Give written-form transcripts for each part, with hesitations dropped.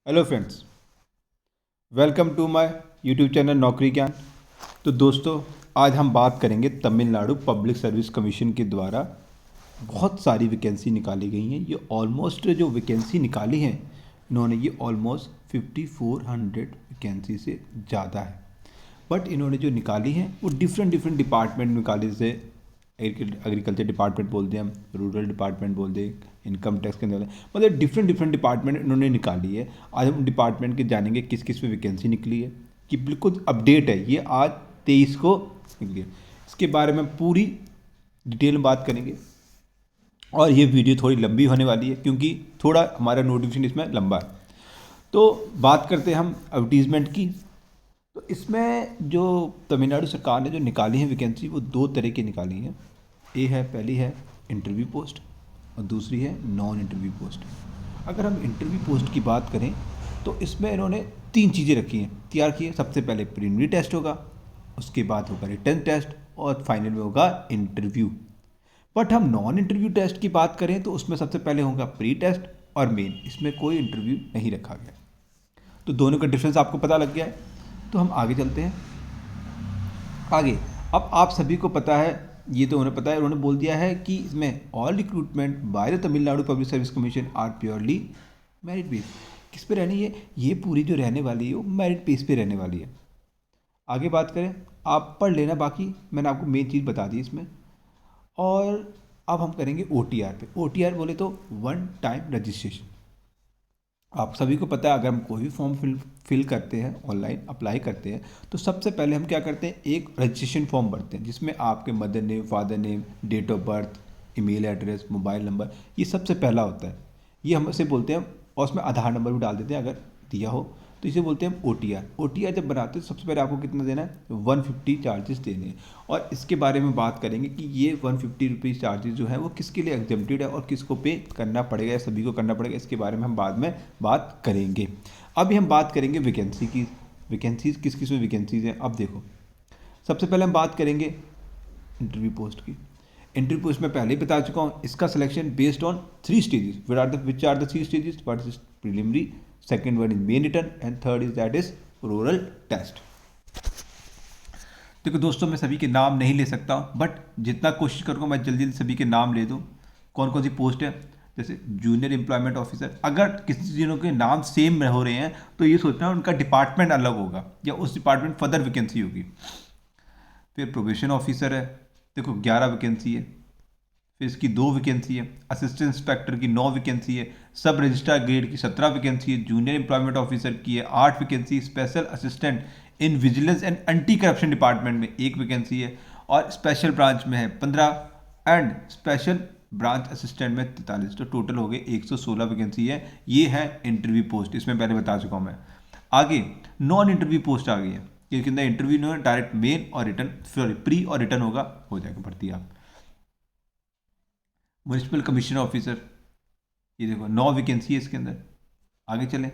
Hello friends, welcome to my YouTube channel Naukri Gyan. तो दोस्तों, आज हम बात करेंगे तमिलनाडु पब्लिक सर्विस कमीशन के द्वारा बहुत सारी वैकेंसी निकाली गई हैं। ये ऑलमोस्ट जो वैकेंसी निकाली हैं इन्होंने, ये ऑलमोस्ट 5400 वैकेंसी से ज़्यादा है। बट इन्होंने जो निकाली हैं वो डिफरेंट डिफरेंट डिपार्टमेंट में निकाली। जैसे एग्रीकल्चर डिपार्टमेंट बोल दें, हम रूरल डिपार्टमेंट बोल दें, इनकम टैक्स के अंदर, मतलब डिफरेंट डिफरेंट डिपार्टमेंट इन्होंने निकाली है। आज हम डिपार्टमेंट के जानेंगे किस किस में वैकेंसी निकली है, कि बिल्कुल अपडेट है। ये आज 23 को निकली है। इसके बारे में पूरी डिटेल में बात करेंगे और ये वीडियो थोड़ी लंबी होने वाली है क्योंकि थोड़ा हमारा नोटिफिकेशन इसमें लंबा है। तो बात करते हैं हम एडवर्टीज़मेंट की। तो इसमें जो तमिलनाडु सरकार ने जो निकाली है वैकेंसी, वो दो तरह की निकाली हैं। पहली है इंटरव्यू पोस्ट और दूसरी है नॉन इंटरव्यू पोस्ट। अगर हम इंटरव्यू पोस्ट की बात करें तो इसमें इन्होंने तीन चीज़ें रखी हैं, तैयार की है। सबसे पहले प्रीलिमिनरी टेस्ट होगा, उसके बाद होगा रिटन टेस्ट और फाइनल में होगा इंटरव्यू। बट हम नॉन इंटरव्यू टेस्ट की बात करें तो उसमें सबसे पहले होगा प्री टेस्ट और मेन, इसमें कोई इंटरव्यू नहीं रखा गया। तो दोनों का डिफरेंस आपको पता लग गया है। तो हम आगे चलते हैं। आगे अब आप सभी को पता है, ये तो उन्हें पता है, उन्होंने बोल दिया है कि इसमें all recruitment by the Tamil Nadu public service commission are purely merit base. किस पे रहनी है? ये पूरी जो रहने वाली है वो मेरिट बेस पे रहने वाली है। आगे बात करें, आप पढ़ लेना, बाकी मैंने आपको मेन चीज़ बता दी इसमें। और अब हम करेंगे ओ टी आर पे। ओ टी आर बोले तो वन टाइम रजिस्ट्रेशन। आप सभी को पता है, अगर हम कोई भी फॉर्म फिल करते हैं, ऑनलाइन अप्लाई करते हैं, तो सबसे पहले हम क्या करते हैं, एक रजिस्ट्रेशन फॉर्म भरते हैं जिसमें आपके mother name, father name, date of birth, email address, mobile number, ये सबसे पहला होता है। ये हम इसे बोलते हैं, और उसमें आधार नंबर भी डाल देते हैं अगर दिया हो। तो इसे बोलते हैं हम O T R. O T R जब बनाते हैं तो सबसे पहले आपको कितना देना है, 150 चार्जेस देने हैं। और इसके बारे में बात करेंगे कि ये 150 रुपीज़ चार्जेस जो है वो किसके लिए एग्जेम्प्टेड है और किसको पे करना पड़ेगा या सभी को करना पड़ेगा, इसके बारे में हम बाद में बात करेंगे। अभी हम बात करेंगे वैकेंसी की। वैकेंसीज किस किस में वैकेंसीज हैं, अब देखो। सबसे पहले हम बात करेंगे इंटरव्यू पोस्ट की। इंटरव्यू पोस्ट में पहले ही बता चुका हूँ, इसका selection based on 3 stages. Which are the 3 stages? What is preliminary, second one is main written and third is that is oral test. देखो दोस्तों, मैं सभी के नाम नहीं ले सकता हूँ, बट जितना कोशिश करूँगा मैं जल्दी जल्दी सभी के नाम ले दूँ। कौन कौन सी पोस्ट है? जैसे जूनियर एम्प्लॉयमेंट ऑफिसर। अगर किसी जनों के नाम सेम हो रहे हैं तो ये सोचना उनका डिपार्टमेंट अलग होगा या उस डिपार्टमेंट फर्दर वैकेंसी होगी। फिर प्रोबेशन ऑफिसर है, देखो 11 वैकेंसी है। फिर इसकी 2 वैकेंसी है। असिस्टेंट इंस्पेक्टर की 9 वैकेंसी है। सब रजिस्ट्रार ग्रेड की 17 वैकेंसी है। जूनियर एम्प्लॉयमेंट ऑफिसर की है 8 vacancy. Special assistant in vigilance and anti corruption department में 1 वैकेंसी है। और स्पेशल ब्रांच में है 15 एंड स्पेशल ब्रांच असिस्टेंट में 43। तो टोटल हो गए 116 वैकेंसी है। ये है इंटरव्यू पोस्ट, इसमें पहले बता चुका हूँ मैं। आगे नॉन इंटरव्यू पोस्ट आ गई है, क्योंकि अंदर इंटरव्यू नहीं, डायरेक्ट मेन और रिटर्न, सॉरी प्री और रिटर्न होगा, हो जाएगा भर्ती आप। म्यूनिसिपल कमीशन ऑफिसर, ये देखो 9 वैकेंसी है इसके अंदर। आगे चलें,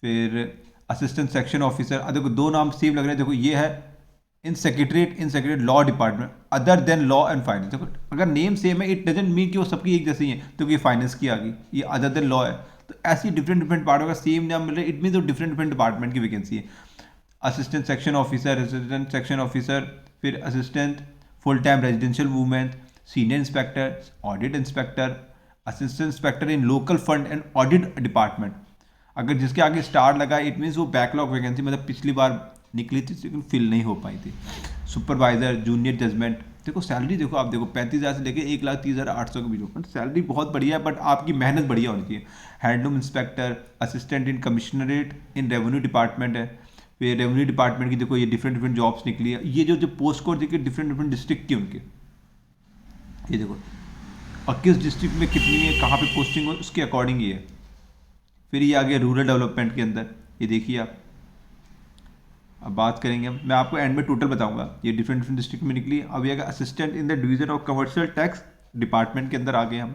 फिर असिस्टेंट सेक्शन ऑफिसर, देखो 2 नाम सेम लग रहे हैं। देखो ये है in secretariat law department other than law and finance. देखो अगर नेम सेम है इट डजेंट मीन कि वो सबकी एक जैसी है। तो ये फाइनेंस की आ गई, ये अदर देन लॉ है। तो ऐसी डिफरेंट डिफरेंट डिपार्टमेंट का सेम नाम मिल रहा है, इट मीन तो डिफरेंट डिफरेंट डिपार्टमेंट की वैकेंसी है। Assistant section officer, assistant section officer, फिर assistant full time residential women, senior inspector, audit inspector, assistant inspector in local fund and audit department. अगर जिसके आगे स्टार लगा इट मीन्स वो backlog vacancy, मतलब पिछली बार निकली थी लेकिन फिल नहीं हो पाई थी। Supervisor, junior judgment. देखो सैलरी देखो, आप देखो 35,000 से लेकर 1,30,800 के बीच में, सैलरी बहुत बढ़िया है, बट आपकी मेहनत बढ़िया होनी चाहिए। Handloom inspector, assistant in commissionerate in revenue department है। फिर रेवेन्यू डिपार्टमेंट की देखो ये डिफरेंट डिफरेंट जॉब्स निकली है। ये जो जो पोस्ट कोड देखिए डिफरेंट डिफरेंट डिस्ट्रिक्ट की उनके, ये देखो और किस डिस्ट्रिक्ट में कितनी है, कहाँ पे पोस्टिंग हो, उसके अकॉर्डिंग ये है। फिर ये आ गया रूरल डेवलपमेंट के अंदर, ये देखिए आप। अब बात करेंगे हम, मैं आपको एंड में टोटल बताऊंगा, ये डिफरेंट डिफरेंट डिस्ट्रिक्ट में निकली। अब ये आ गया assistant in the division of commercial tax department के अंदर आ गए हम।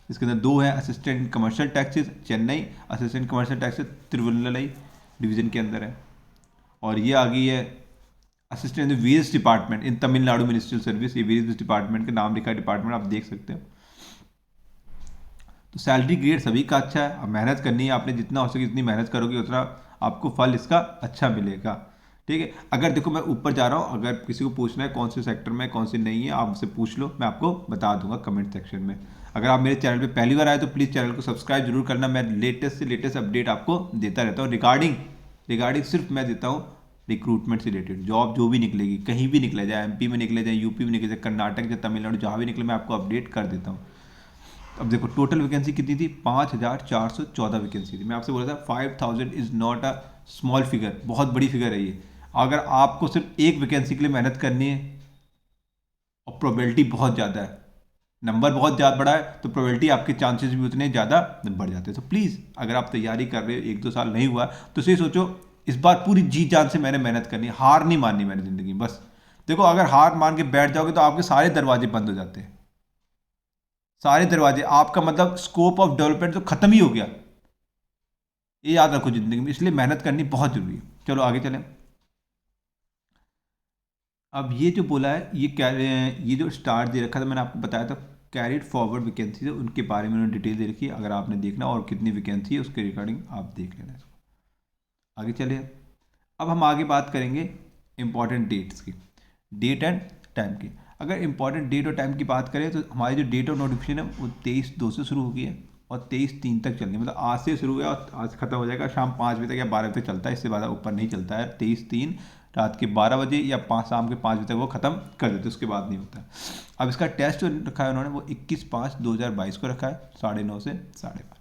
इसके अंदर 2 है, assistant in commercial taxes Chennai, assistant commercial taxes Tiruvalluvai division के अंदर है। और ये आ गई है assistant in wage department in Tamil Nadu ministerial service. ये वेज डिपार्टमेंट का नाम लिखा है डिपार्टमेंट, आप देख सकते हो। तो सैलरी ग्रेड सभी का अच्छा है। अब मेहनत करनी है आपने, जितना हो सके जितनी मेहनत करोगे उतना आपको फल इसका अच्छा मिलेगा। ठीक है, अगर देखो मैं ऊपर जा रहा हूँ, अगर किसी को पूछना है कौन से सेक्टर में कौन से नहीं है, आप मुझसे पूछ लो, मैं आपको बता दूंगा कमेंट सेक्शन में। अगर आप मेरे चैनल पे पहली बार आए तो प्लीज़ चैनल को सब्सक्राइब जरूर करना। मैं लेटेस्ट से लेटेस्ट अपडेट आपको देता रहता हूँ रिगार्डिंग रिगार्डिंग सिर्फ मैं देता हूँ रिक्रूटमेंट से रिलेटेड। जॉब जो भी निकलेगी, कहीं भी निकले, जाए एमपी में निकले, जाए यूपी में निकले, जाए कर्नाटक या तमिलनाडु, जहाँ भी निकले मैं आपको अपडेट कर देता हूँ। अब देखो टोटल वैकेंसी कितनी थी, 5,414 वैकेंसी थी। मैं आपसे बोला था 5,000 is not a small figure, बहुत बड़ी फिगर है ये। अगर आपको सिर्फ एक वैकेंसी के लिए मेहनत करनी है और प्रोबेबिलिटी बहुत ज़्यादा है, नंबर बहुत ज़्यादा बड़ा है, तो प्रोबेबिलिटी आपके चांसेस भी उतने ज़्यादा बढ़ जाते हैं। तो प्लीज़ अगर आप तैयारी कर रहे हो, 1-2 साल नहीं हुआ, तो सही सोचो इस बार पूरी जी जान से मैंने मेहनत करनी है, हार नहीं माननी मैंने ज़िंदगी में। बस देखो अगर हार मान के बैठ जाओगे तो आपके सारे दरवाजे बंद हो जाते हैं, सारे दरवाजे, आपका मतलब स्कोप ऑफ डेवलपमेंट तो खत्म ही हो गया। ये याद रखो जिंदगी में, इसलिए मेहनत करनी बहुत जरूरी है। चलो आगे चलें। अब ये जो बोला है, ये जो स्टार दे रखा था, मैंने आपको बताया था कैरिड फॉरवर्ड वैकेंसी है, उनके बारे में उन्होंने डिटेल दे रखी है। अगर आपने देखना और कितनी वैकेंसी है उसके रिगार्डिंग आप देख लेना इसको। आगे चले। अब हम आगे बात करेंगे इंपॉर्टेंट डेट्स की, डेट एंड टाइम की। अगर इंपॉर्टेंट डेट और टाइम की बात करें तो हमारी जो डेट ऑफ नोटिफिकेशन है वो 23/2 से शुरू हो गई है और 23/3 तक चलनी है। मतलब आज से शुरू हुआ और आज खत्म हो जाएगा शाम 5 बजे तक या 12 बजे तक चलता है, इससे ज़्यादा ऊपर नहीं चलता है। 23/3 रात के 12 बजे या शाम के 5 बजे तक वो ख़त्म कर देते, उसके बाद नहीं होता। अब इसका टेस्ट जो रखा है उन्होंने वो 21/5/2022 को रखा है, 9:30 से 12:30।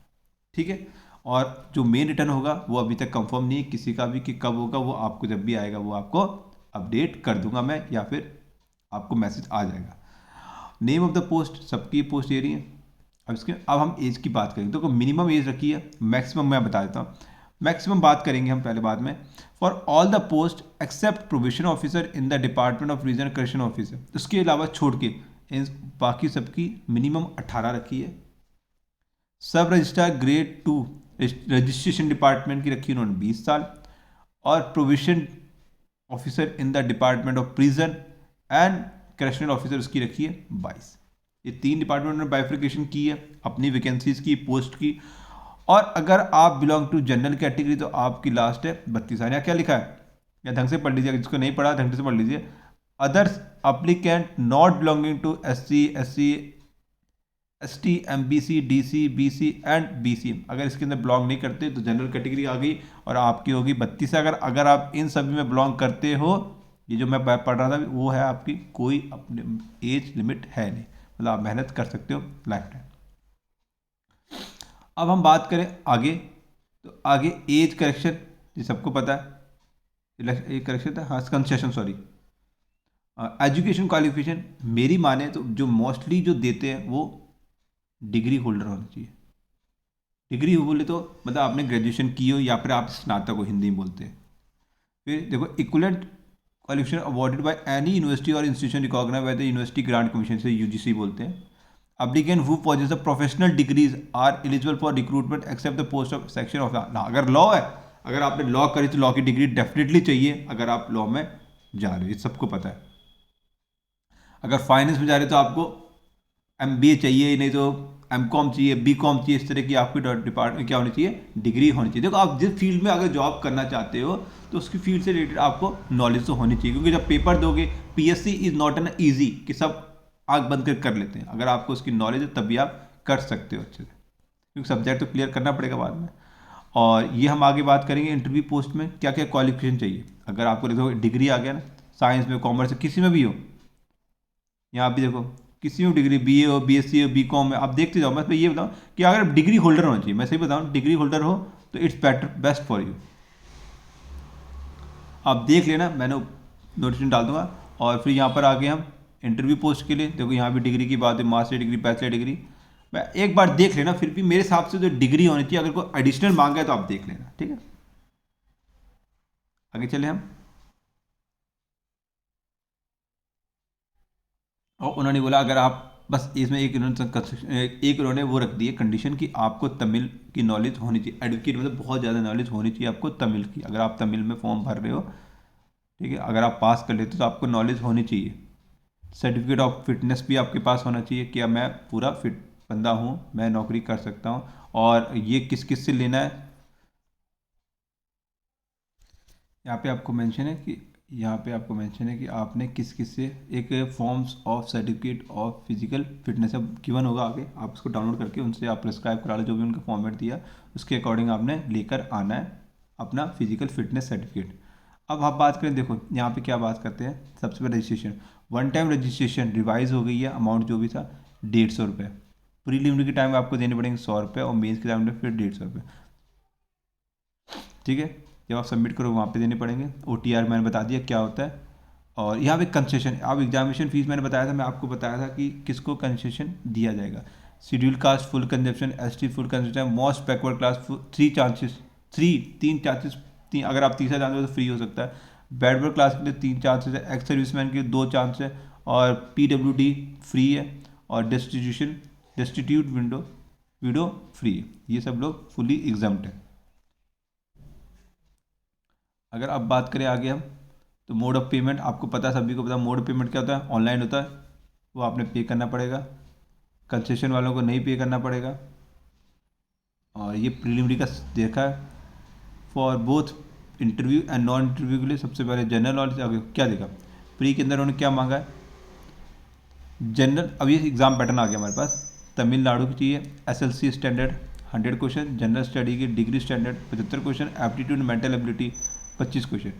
ठीक है, और जो मेन रिटर्न होगा वो अभी तक कंफर्म नहीं है किसी का भी कि कब होगा। वो आपको जब भी आएगा वो आपको अपडेट कर दूंगा मैं, या फिर आपको मैसेज आ जाएगा। नेम ऑफ द पोस्ट, सबकी पोस्ट ये रही है। अब हम एज की बात करेंगे तो मिनिमम एज रखी है, मैक्सिमम मैं बता देता हूँ। मैक्सिमम बात करेंगे हम पहले बाद में। For all the post except provision officer in the department of regional correction officer, उसके अलावा छोड़ के बाकी सबकी मिनिमम 18 रखी है। सब रजिस्ट्रार ग्रेड 2 रजिस्ट्रेशन डिपार्टमेंट की रखी उन्होंने 20 साल, और provision officer in the department of prison and correctional officer उसकी रखी है 22। ये 3 डिपार्टमेंट में बाइफिकेशन की है अपनी वैकेंसीज की, पोस्ट की। और अगर आप बिलोंग टू जनरल कैटेगरी तो आपकी लास्ट है 32 साल। यहाँ क्या लिखा है, या ढंग से पढ़ लीजिए, जिसको नहीं पढ़ा ढंग से पढ़ लीजिए। Others applicant not belonging to SC SC ST MBC DC BC and BC, अगर इसके अंदर बिलोंग नहीं करते तो जनरल कैटेगरी आ गई और आपकी होगी 32। अगर आप इन सभी में बिलोंग करते हो, ये जो मैं पढ़ रहा था वो है आपकी, कोई अपने एज लिमिट है नहीं, मतलब आप मेहनत कर सकते हो लाइफ टाइम। अब हम बात करें आगे, तो आगे एज करेक्शन, ये सबको पता है, एज करेक्शन था, हाँ कंसेशन, सॉरी। एजुकेशन क्वालिफिकेशन मेरी माने तो जो मोस्टली जो देते हैं वो डिग्री होल्डर होना चाहिए। डिग्री बोले तो मतलब आपने ग्रेजुएशन की हो या फिर आप स्नातक हो, हिंदी में बोलते हैं। फिर देखो equivalent qualification awarded by any university और institution recognized by the university grant commission से, UGC बोलते हैं। Applicant who possess the professional degrees are eligible for recruitment except the post of section of law. अगर law है, अगर आपने law करी तो लॉ की डिग्री डेफिनेटली चाहिए अगर आप लॉ में जा रहे हो, ये सबको पता है। अगर फाइनेंस में जा रहे हो तो आपको MBA चाहिए, नहीं तो MCOM चाहिए, BCOM चाहिए, इस तरह की आपकी डिपार्टमेंट क्या होनी चाहिए, डिग्री होनी चाहिए। देखो आप जिस फील्ड में अगर जॉब करना चाहते हो तो उसकी फील्ड से रिलेटेड आपको नॉलेज तो होनी चाहिए, क्योंकि जब पेपर दोगे PSC is not an easy कि सब आग बंद कर लेते हैं। अगर आपको उसकी नॉलेज है तभी आप कर सकते हो अच्छे से, क्योंकि सब्जेक्ट तो क्लियर करना पड़ेगा बाद में। और ये हम आगे बात करेंगे इंटरव्यू पोस्ट में क्या क्या क्वालिफिकेशन चाहिए। अगर आपको देखो डिग्री आ गया ना, साइंस में, कॉमर्स में, किसी में भी हो, यहाँ भी देखो किसी में डिग्री, BA हो, BSc हो, BCOM में, आप देखते जाओ। मैं तो ये बताऊँ कि अगर डिग्री होल्डर होना चाहिए, मैं सही बताऊँ, डिग्री होल्डर हो तो it's better, best for you. आप देख लेना, मैंने नोटिफिकेशन डाल दूंगा। और फिर यहाँ पर आगे हम इंटरव्यू पोस्ट के लिए, देखो यहाँ भी डिग्री की बात है, मास्टर डिग्री, बैचलर डिग्री। मैं एक बार देख लेना, फिर भी मेरे हिसाब से तो डिग्री होनी चाहिए। अगर कोई एडिशनल मांगा है तो आप देख लेना, ठीक है। आगे चले हम। और उन्होंने बोला अगर आप बस इसमें एक उन्होंने वो रख दी है कंडीशन कि आपको तमिल की नॉलेज होनी चाहिए। एडवोकेट मतलब बहुत ज़्यादा नॉलेज होनी चाहिए आपको तमिल की, अगर आप तमिल में फॉर्म भर रहे हो, ठीक है। अगर आप पास कर लेते हो तो आपको नॉलेज होनी चाहिए। सर्टिफिकेट ऑफ फिटनेस भी आपके पास होना चाहिए कि अब मैं पूरा फिट बंदा हूँ, मैं नौकरी कर सकता हूँ। और ये किस किस से लेना है, यहाँ पे आपको मेंशन है कि आपने किस किस से एक forms of certificate of physical fitness अब गिवन होगा आगे, आप उसको डाउनलोड करके उनसे आप प्रिस्क्राइब करा लो, जो भी उनका फॉर्मेट दिया उसके अकॉर्डिंग आपने लेकर आना है अपना फिजिकल फिटनेस सर्टिफिकेट। अब आप बात करें, देखो यहाँ पे क्या बात करते हैं, सबसे पहले registration, one time registration revise हो गई है, अमाउंट जो भी था 150 रुपये, प्रीलिमिनरी के टाइम आपको देने पड़ेंगे 100 रुपये और मेंस के टाइम में फिर 150 रुपये, ठीक है। जब आप सबमिट करो वहाँ पे देने पड़ेंगे। OTR मैंने बता दिया क्या होता है। और यहाँ पे कंसेशन, अब एग्जामिनेशन फीस मैंने बताया था, मैं आपको बताया था कि किसको कंसेशन दिया जाएगा, schedule caste full consumption, ST full consumption, most backward class 3 chances, तीन, अगर आप तीसरा चांस हो तो फ्री हो सकता है। बैकवर्ड क्लास के लिए 3 चांसेस है, एक्स सर्विसमैन के लिए 2 चांस है, और PWD फ्री है, और डेस्टिट्यूट विडो फ्री है, ये सब लोग फुली एग्जाम्प्ट है। अगर अब बात करें आगे हम, तो मोड ऑफ पेमेंट आपको पता है, सभी को पता है मोड ऑफ पेमेंट क्या होता है, ऑनलाइन होता है, वो आपने पे करना पड़ेगा, कंसेशन वालों को नहीं पे करना पड़ेगा। और ये प्रीलिमिनरी का देखा है for both interview and non interview के लिए। सबसे पहले जनरल नॉलेज, आगे क्या देखा, प्री के अंदर उन्होंने क्या मांगा है, जनरल, अब ये एग्जाम पैटर्न आ गया हमारे पास, तमिलनाडु की चाहिए, SLC standard 100 question, general study की degree standard 75 question, aptitude mental ability 25 question,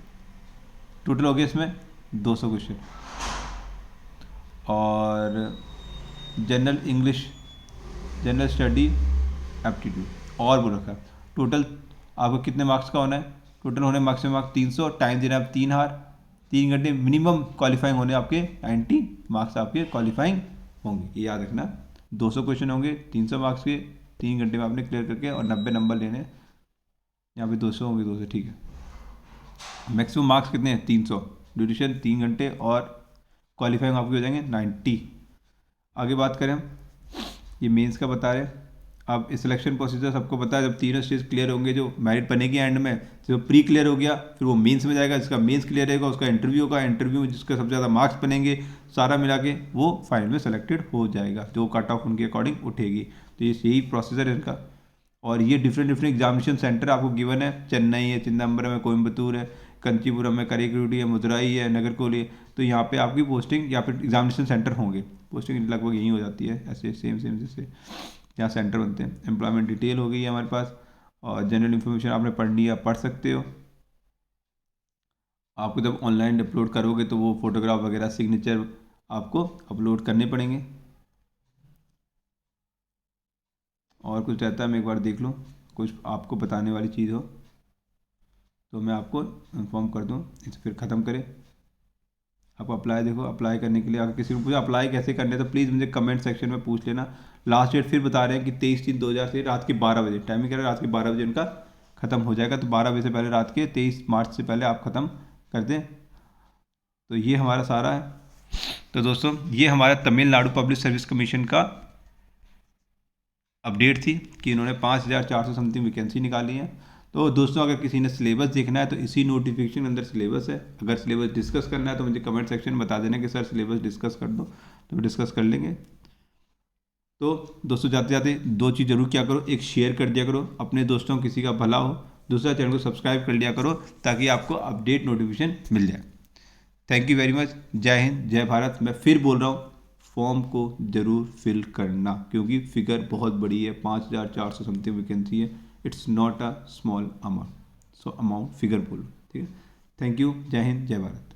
total हो गया इसमें 200 क्वेश्चन। और general English, general study, aptitude और वो रखा, टोटल आपको कितने मार्क्स का होना है, टोटल होने मैक्सिमम मार्क्स 300, टाइम देना आप 3 आवर, 3 घंटे मिनिमम, क्वालिफाइंग होने आपके 90 मार्क्स आपके क्वालिफाइंग होंगे, ये याद रखना। 200 क्वेश्चन होंगे 300 मार्क्स के, 3 घंटे में आपने क्लियर करके और 90 नंबर लेने, यहाँ पे 200 होंगे, 200 ठीक है। मैक्सिमम मार्क्स कितने हैं, 300, ड्यूरेशन 3 घंटे, और क्वालिफाइंग आपके हो जाएंगे 90। आगे बात करें हम, ये मेंस का बता रहे हैं। अब सिलेक्शन प्रोसीजर सबको पता है, जब तीनों स्टेज क्लियर होंगे, जो मेरिट बनेगी एंड में, जो प्री क्लियर हो गया फिर वो मेंस में जाएगा, जिसका मेंस क्लियर रहेगा उसका इंटरव्यू होगा, इंटरव्यू में जिसका सबसे ज़्यादा मार्क्स बनेंगे सारा मिला के वो फाइनल में सेलेक्टेड हो जाएगा, जो कट ऑफ उनके अकॉर्डिंग उठेगी। तो ये यही प्रोसीजर है इनका। और ये डिफरेंट एग्जामिनेशन सेंटर आपको गिवन है, चेन्नई है, चिदम्बरम है, कोयम्बतूर है, कंचीपुरम है, करिकुटी है, मदुराई है, नगरकोइल है। तो यहाँ पे आपकी पोस्टिंग या फिर एग्जामिनेशन सेंटर होंगे, पोस्टिंग लगभग यही हो जाती है, ऐसे सेम सेम जैसे यहाँ सेंटर बनते हैं। एम्प्लॉयमेंट डिटेल हो गई है हमारे पास, और जनरल इन्फॉर्मेशन आपने पढ़नी है, आप पढ़ सकते हो। आपको जब ऑनलाइन अपलोड करोगे तो वो फोटोग्राफ वगैरह सिग्नेचर आपको अपलोड करने पड़ेंगे। और कुछ रहता है मैं एक बार देख लूँ, कुछ आपको बताने वाली चीज़ हो तो मैं आपको इन्फॉर्म कर दूँ, इसे फिर ख़त्म करें। आप अप्लाई देखो, अप्लाई करने के लिए अगर किसी को पूछा अप्लाई कैसे करने, तो प्लीज़ मुझे कमेंट सेक्शन में पूछ लेना। लास्ट डेट फिर बता रहे हैं कि 23/3/2000 से रात के 12 बजे, टाइमिंग कह रहे हैं रात के 12 बजे उनका ख़त्म हो जाएगा, तो 12 बजे से पहले, रात के 23 मार्च से पहले आप ख़त्म कर दें। तो ये हमारा सारा है। तो दोस्तों ये हमारा तमिलनाडु पब्लिक सर्विस कमीशन का अपडेट थी कि इन्होंने 5400 समथिंग वैकेंसी निकाली है। तो दोस्तों अगर किसी ने सिलेबस देखना है तो इसी नोटिफिकेशन के अंदर सिलेबस है, अगर सिलेबस डिस्कस करना है तो मुझे कमेंट सेक्शन में बता देना कि सर सिलेबस डिस्कस कर दो, तो डिस्कस कर लेंगे। तो दोस्तों जाते जाते दो चीज़ जरूर क्या करो, एक शेयर कर दिया करो अपने दोस्तों, किसी का भला हो, दूसरा चैनल को सब्सक्राइब कर लिया करो ताकि आपको अपडेट नोटिफिकेशन मिल जाए। थैंक यू वेरी मच, जय हिंद जय भारत। मैं फिर बोल रहा हूँ फॉर्म को ज़रूर फिल करना, क्योंकि फिगर बहुत बड़ी है, 5400 समथिंग वैकेंसी है, it's not a small amount, so amount figure बोलो, ठीक है। थैंक यू, जय हिंद जय भारत।